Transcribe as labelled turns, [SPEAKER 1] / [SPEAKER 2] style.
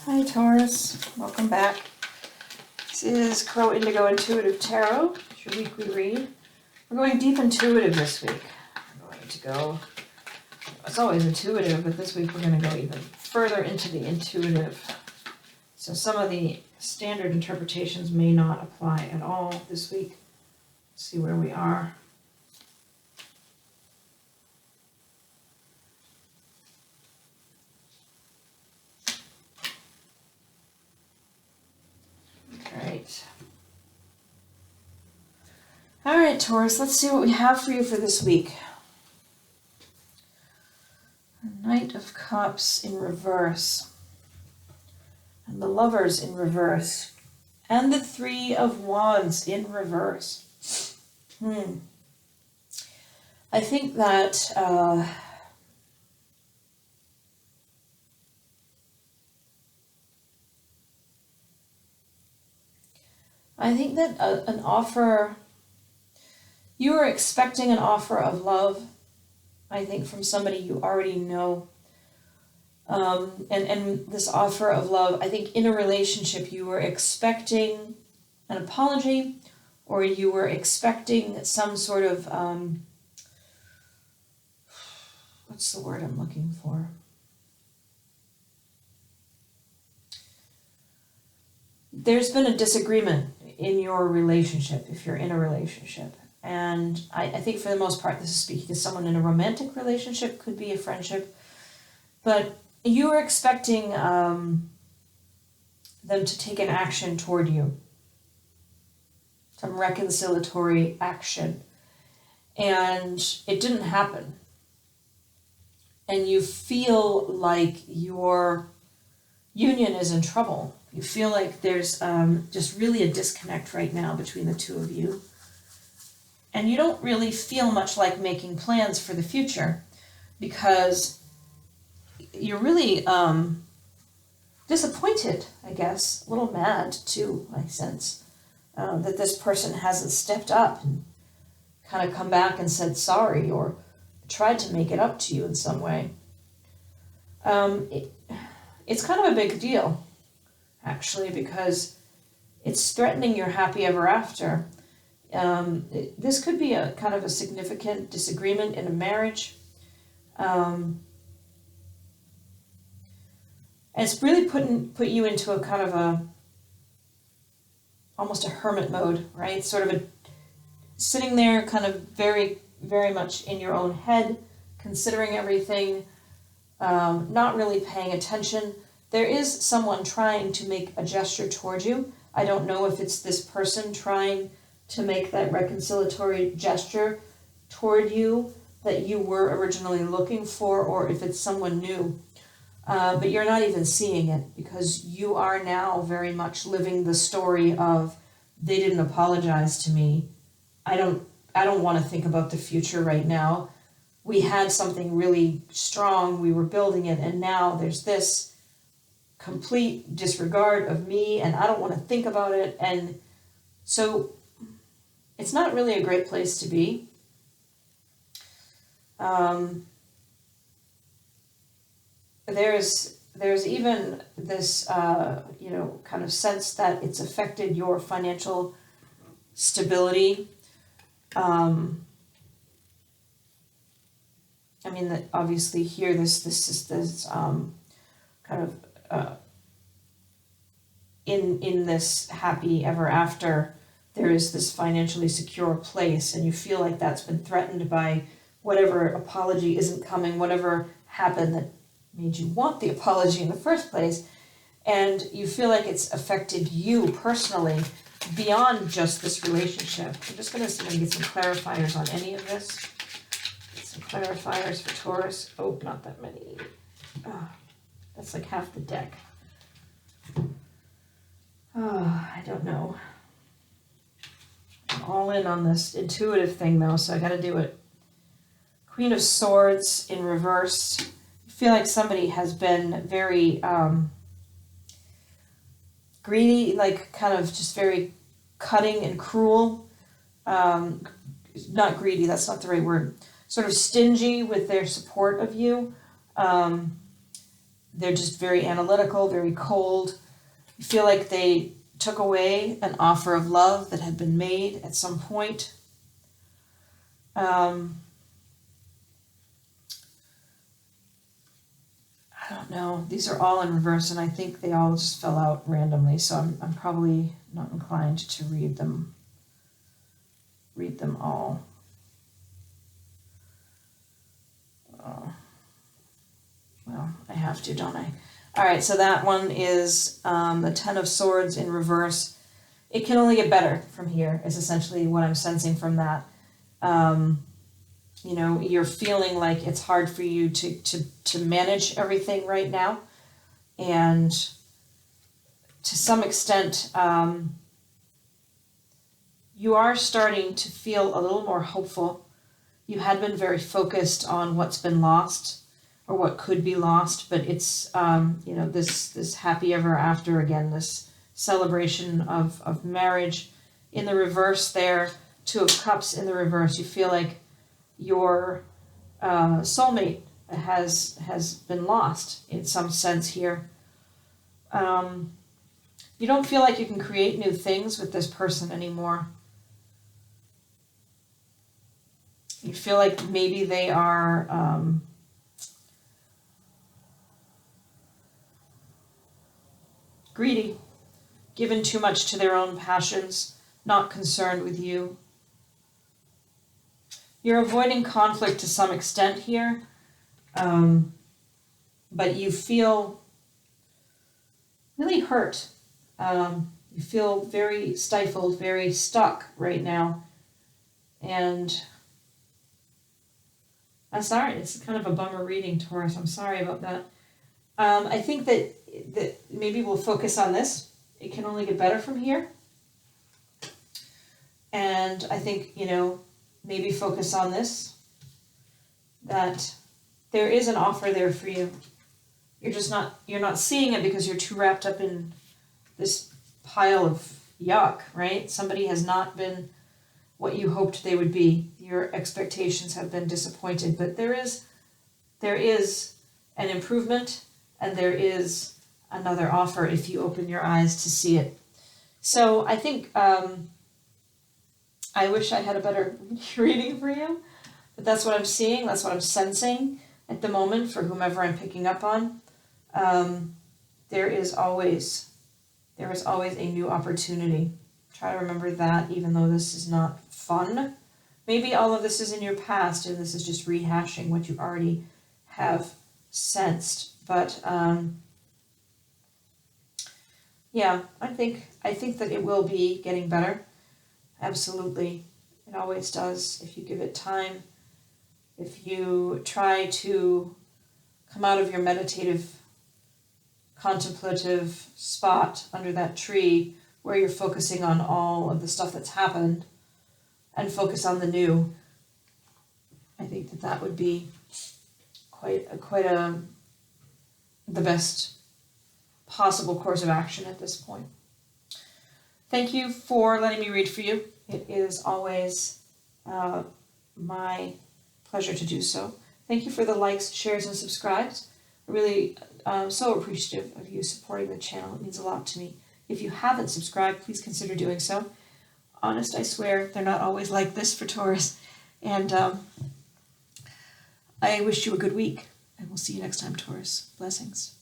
[SPEAKER 1] Hi Taurus, welcome back. This is Crow Indigo Intuitive Tarot. It's your weekly read. We're going deep intuitive this week. We're going to go, it's always intuitive, but this week we're going to go even further into the intuitive. So some of the standard interpretations may not apply at all this week. Let's see where we are. All right, Taurus, let's see what we have for you for this week. Knight of Cups in reverse, and the Lovers in reverse, and the Three of Wands in reverse. I think that an offer. You are expecting an offer of love, I think, from somebody you already know. And this offer of love, I think in a relationship you were expecting an apology, or you were expecting some sort of, what's the word I'm looking for? There's been a disagreement in your relationship, if you're in a relationship. And I think for the most part, this is speaking to someone in a romantic relationship, could be a friendship. But you are expecting them to take an action toward you, some reconciliatory action. And it didn't happen. And you feel like your union is in trouble. You feel like there's just really a disconnect right now between the two of you. And you don't really feel much like making plans for the future because you're really disappointed, I guess, a little mad too, I sense, that this person hasn't stepped up and kind of come back and said sorry or tried to make it up to you in some way. It's kind of a big deal, actually, because it's threatening your happy ever after. This could be a kind of a significant disagreement in a marriage. And it's really put you into a kind of almost a hermit mode, right? Sort of sitting there kind of very, very much in your own head, considering everything, not really paying attention. There is someone trying to make a gesture toward you. I don't know if it's this person trying to make that reconciliatory gesture toward you that you were originally looking for, or if it's someone new. But you're not even seeing it because you are now very much living the story of, they didn't apologize to me. I don't want to think about the future right now. We had something really strong, we were building it, and now there's this complete disregard of me, and I don't want to think about it. And so it's not really a great place to be. There's even this, kind of sense that it's affected your financial stability. That obviously here, this kind of in this happy ever after, there is this financially secure place, and you feel like that's been threatened by whatever apology isn't coming, whatever happened that made you want the apology in the first place, and you feel like it's affected you personally beyond just this relationship. I'm just going to see if I can get some clarifiers on any of this. Get some clarifiers for Taurus. Oh, not that many. Oh, that's like half the deck. Oh, I don't know. I'm all in on this intuitive thing, though, so I got to do it. Queen of Swords in reverse. I feel like somebody has been very greedy, like kind of just very cutting and cruel. Not greedy, that's not the right word. Sort of stingy with their support of you. they're just very analytical, very cold. You feel like they took away an offer of love that had been made at some point. I don't know. These are all in reverse, and I think they all just fell out randomly, so I'm probably not inclined to read them all. Well, I have to, don't I? All right, so that one is the Ten of Swords in reverse. It can only get better from here, is essentially what I'm sensing from that. You know, you're feeling like it's hard for you to manage everything right now. And to some extent, you are starting to feel a little more hopeful. You had been very focused on what's been lost or what could be lost, but it's, you know, this happy ever after again, this celebration of marriage. In the reverse there, Two of Cups in the reverse, you feel like your soulmate has been lost in some sense here. You don't feel like you can create new things with this person anymore. You feel like maybe they are greedy, given too much to their own passions, not concerned with you. You're avoiding conflict to some extent here, but you feel really hurt. You feel very stifled, very stuck right now. And I'm sorry, it's kind of a bummer reading, Taurus. I'm sorry about that. I think that maybe we'll focus on this. It can only get better from here. And I think, you know, maybe focus on this, that there is an offer there for you. You're not seeing it because you're too wrapped up in this pile of yuck, right? Somebody has not been what you hoped they would be. Your expectations have been disappointed, but there is an improvement, and there is another offer if you open your eyes to see it. So I think I wish I had a better reading for you, but that's what I'm seeing, that's what I'm sensing at the moment for whomever I'm picking up on. There is always a new opportunity. Try to remember that, even though this is not fun. Maybe all of this is in your past and this is just rehashing what you already have sensed. But yeah, I think that it will be getting better. Absolutely. It always does if you give it time. If you try to come out of your meditative, contemplative spot under that tree where you're focusing on all of the stuff that's happened and focus on the new, I think that would be quite the best possible course of action at this point. Thank you for letting me read for you. It is always my pleasure to do so. Thank you for the likes, shares, and subscribes. I really so appreciative of you supporting the channel. It means a lot to me. If you haven't subscribed, please consider doing so. Honest, I swear, they're not always like this for Taurus. And I wish you a good week, and we'll see you next time, Taurus. Blessings.